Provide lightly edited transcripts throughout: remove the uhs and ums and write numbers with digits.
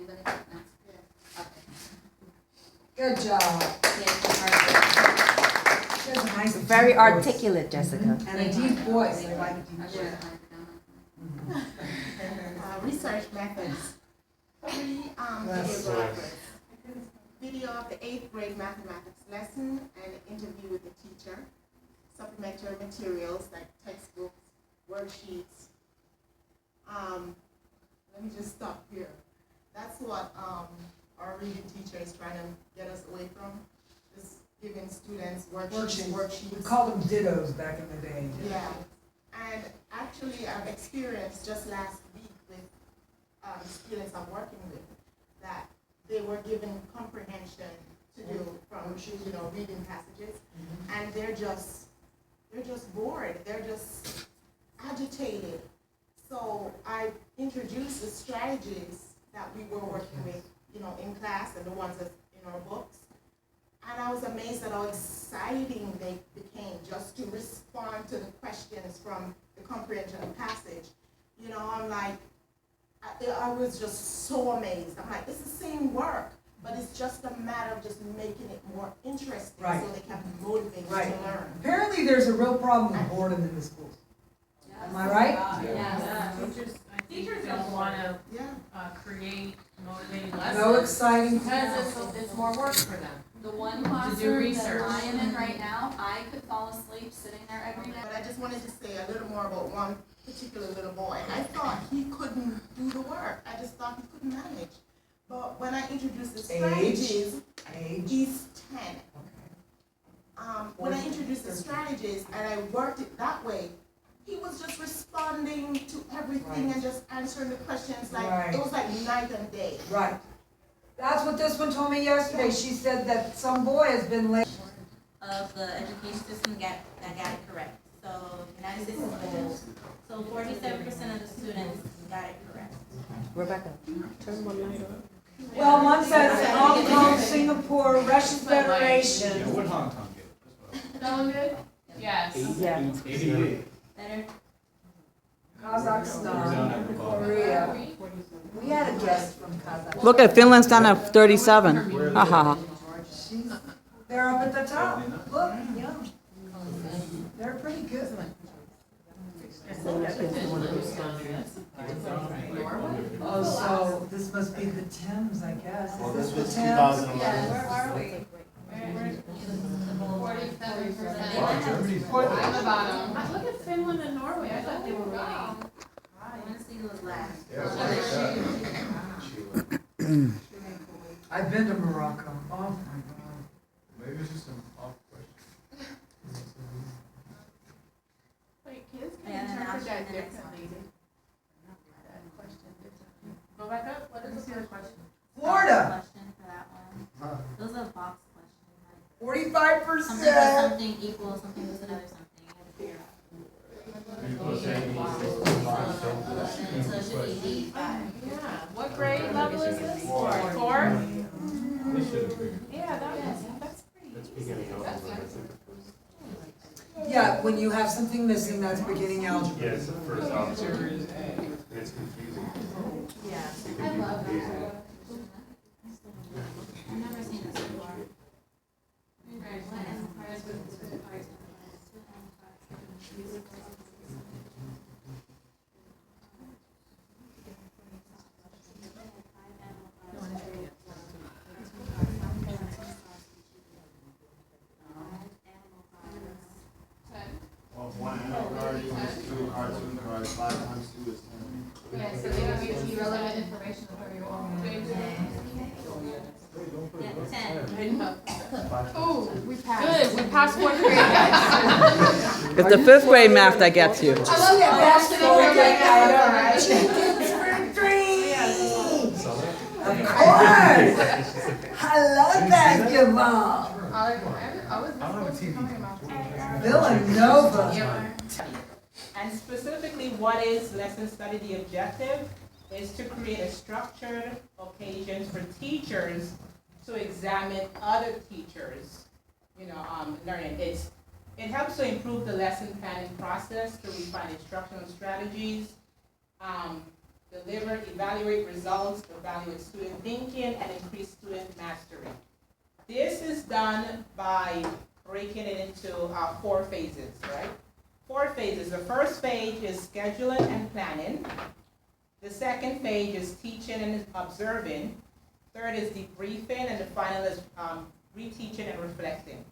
anybody? No? Okay. Good job. Yeah, She has a nice Very deep voice. articulate, Jessica. And a deep voice. I like a deep I voice. should have it down. Research methods. Three Yes. video graphics. Video of the 8th grade mathematics lesson and an interview with the teacher. Supplementary materials like textbooks, worksheets. Let me just stop here. That's what our reading teacher is trying to get us away from. Just giving students worksheets. We called them dittos back in the day. Yeah, and actually I've experienced just last week with students I'm working with, that they were given comprehension to do from, reading passages, and they're just bored, they're just agitated. So I introduced the strategies that we were working with, in class and the ones that's in our books. And I was amazed at how exciting they became just to respond to the questions from the comprehension passage. I'm like, I was just so amazed. I'm like, it's the same work, but it's just a matter of just making it more interesting Right. so they can be motivated Right. to learn. Apparently, there's a real problem with boredom in the schools. Am I right? Yes. Teachers don't want to Yeah. create motivating lessons. No exciting. Because it's more work for them. The one do classroom research. that I am in right now, I could fall asleep sitting there every day. But I just wanted to say a little more about one particular little boy. I thought he couldn't do the work. I just thought he couldn't manage. But when I introduced the strategies, Age. he's 10. When I introduced the strategies and I worked it that way, he was just responding to everything Right. and just answering the questions like, Right. it was like night and day. Right. That's what this one told me yesterday. She said that some boy has been late. Of the education system that got it correct. So United States as a whole, so 47% of the students got it correct. Rebecca, turn one light on. Well, one says Hong Kong, Singapore, Russian Yeah, Federation, what Hong Kong get? That one good? Yes. Yeah. 88. Better? Kazakhstan, Korea. We had a guest from Kazakhstan. Look at Finland's down at 37. Ha ha ha. They're up at the top. Look, yeah. They're pretty good. Oh, so this must be the Thames, I guess. Well, Is this this was the Thames? 2011. Where are we? 47%. Wow, Germany's. I'm the bottom. Look at Finland and Norway. I thought they were really. I want to see who was last. Yeah, it's like that. I've been to Morocco. Oh, my God. Maybe it's just an off question. Wait, kids Yeah, can and then interpret that option, the next differently. That question differently. Go back up. What is the other question? Florida, Question for that one. Those are box questions. Like 45%. something plus something equals something plus another something. You have to figure out. So it should be 85. Yeah. What grade level is this? Four. They should have figured. Yeah, that's pretty. Yeah, when you have something missing, that's beginning algebra. Yeah, it's the first option. It's confusing. Yeah. I love that. I've never seen this before. Well, 1 animal guard equals 2 cartoon guards, 5 times 2 is 10. Yeah, so they would give you relevant information for your own. Yeah, 10. Oh, we passed. Good, we passed fourth grade, guys. It's the 5th grade math that gets you. I love that. Of course! I love basketball. I was I don't have a TV. Villanova. And specifically, what is lesson study? The objective is to create a structured occasions for teachers to examine other teachers, learning. It helps to improve the lesson planning process, to refine instructional strategies, deliver, evaluate results, evaluate student thinking, and increase student mastery. This is done by breaking it into 4 phases, right? 4 phases. The first phase is scheduling and planning. The second phase is teaching and observing. Third is debriefing, and the final is reteaching and reflecting.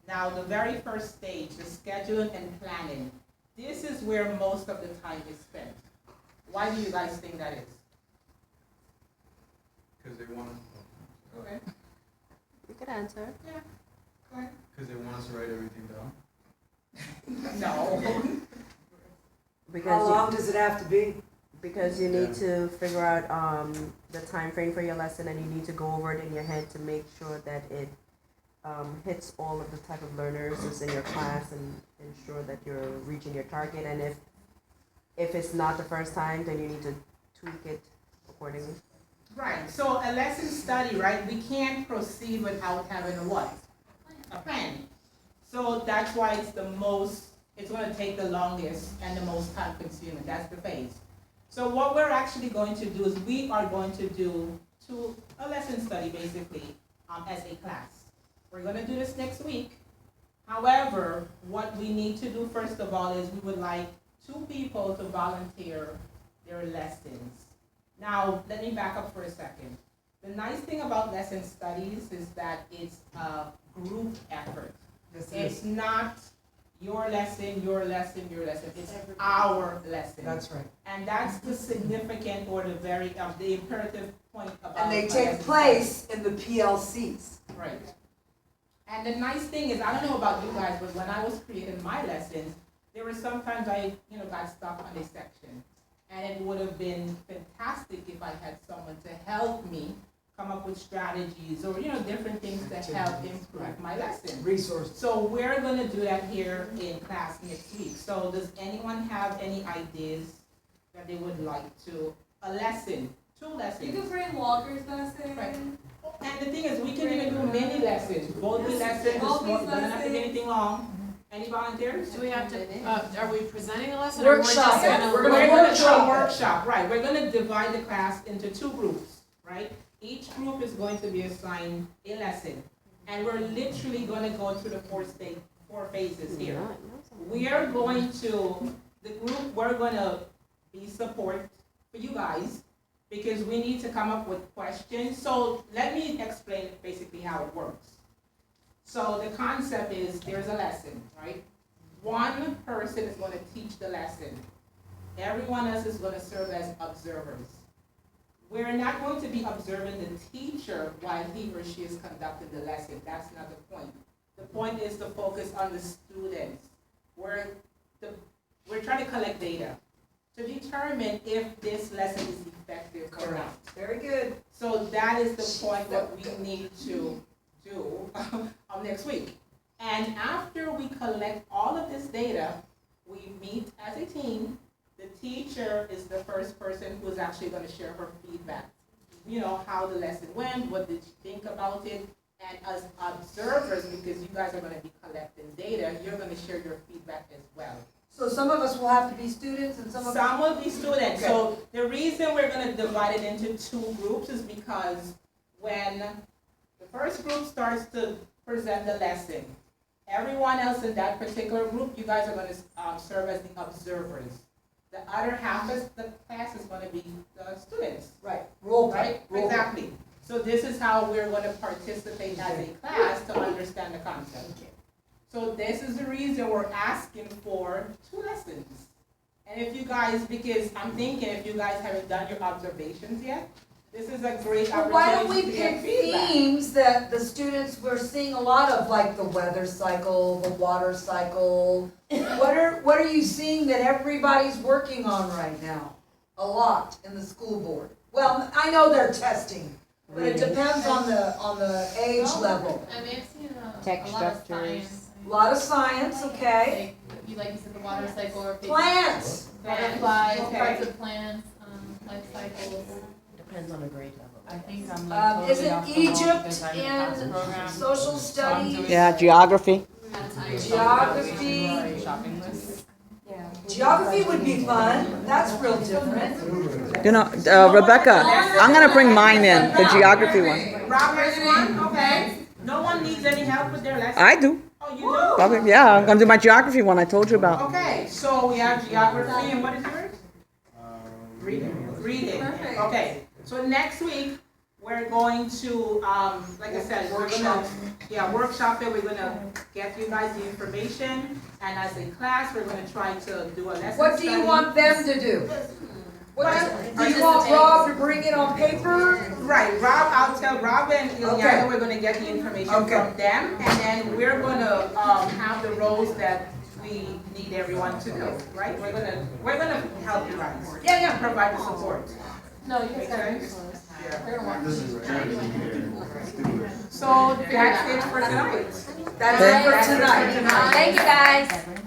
Now, the very first stage, the scheduling and planning, this is where most of the time is spent. Why do you guys think that is? Because they want, Okay. You could answer. Yeah. Go ahead. because they want us to write everything down. No. How Because long you, does it have to be? because you need to figure out the time frame for your lesson, and you need to go over it in your head to make sure that it hits all of the type of learners that's in your class, and ensure that you're reaching your target. And if it's not the first time, then you need to tweak it accordingly. Right, so a lesson study, right, we can't proceed without having a what? A plan. So that's why it's gonna take the longest and the most time consuming, that's the phase. So what we're actually going to do is we are going to do a lesson study basically as a class. We're gonna do this next week. However, what we need to do first of all is we would like 2 people to volunteer their lessons. Now, let me back up for a second. The nice thing about lesson studies is that it's a group effort. It's not your lesson, your lesson, your lesson. It's our lesson. That's right. And that's the significant or the imperative point about. And they a take lesson place in the PLCs. study. Right. And the nice thing is, I don't know about you guys, but when I was creating my lessons, there were sometimes I, got stuck on a section. And it would have been fantastic if I had someone to help me come up with strategies or, different things to help improve my lesson. Resources. So we're gonna do that here in class next week. So does anyone have any ideas that they would like to, a lesson, 2 lessons? You could bring Walker's lesson. Right. And the thing is, we can even do mini lessons, both the lessons, doesn't have to be anything long. Any volunteers? Do we have to, are we presenting a lesson? Workshop it. We're gonna do a workshop, right, we're gonna divide the class into 2 groups, right? Each group is going to be assigned a lesson, and we're literally gonna go through the 4 phases here. We are going to, we're gonna be support for you guys, because we need to come up with questions. So let me explain basically how it works. So the concept is there's a lesson, right? One person is going to teach the lesson. Everyone else is going to serve as observers. We're not going to be observing the teacher while he or she is conducting the lesson. That's not the point. The point is to focus on the students. We're trying to collect data to determine if this lesson is effective or not. Very good. So that is the point that we need to do next week. And after we collect all of this data, we meet as a team. The teacher is the first person who's actually going to share her feedback. How the lesson went, what did you think about it? And as observers, because you guys are going to be collecting data, you're going to share your feedback as well. So some of us will have to be students and some Will be students. Okay. So the reason we're going to divide it into 2 groups is because when the first group starts to present the lesson, everyone else in that particular group, you guys are going to serve as the observers. The other half of the class is going to be the students. Right. Role play. Right? Role play. Exactly. So this is how we're going to participate as a class to understand the concept. So this is the reason we're asking for 2 lessons. And if you guys, because I'm thinking if you guys haven't done your observations yet, this is a great Well, why don't opportunity we to get pick feedback. themes that the students, we're seeing a lot of, like the weather cycle, the water cycle. What are you seeing that everybody's working on right now? A lot in the school board. Well, I know they're testing, but it depends on the age level. I may have seen Tech a lot of structures. science. A lot of science, okay. Like you said, the water cycle or Plants. butterflies, Okay. parts of plants, life cycles. Depends on the grade level. I think I'm like Is totally it off the wall Egypt because I'm in a and program. social So I'm studies? doing Yeah, geography. Shopping Geography. Shopping list. Yeah. Geography would be fun, that's real different. You know, Rebecca, I'm gonna bring mine in, the geography one. Robert's one, okay. No one needs any help with their lesson? I do. Oh, you do? Okay, yeah, I'm gonna do my geography one I told you about. Okay, so we have geography, and what is yours? Reading. Reading. Okay, so next week, we're going to, like I said, we're gonna, workshop it, we're gonna get you guys the information, and as a class, we're gonna try to do a lesson study. What do you want them to do? What Do you want Rob to bring it on paper? Right, Rob, I'll tell Rob and Ileana, Okay. we're gonna get the information Okay. from them, and then we're gonna, have the roles that we need everyone to do, right? We're gonna help you guys. Yeah. Provide the support. No, you Make can sense? This is So that's it for tonight. That's it for tonight. Thank you, guys.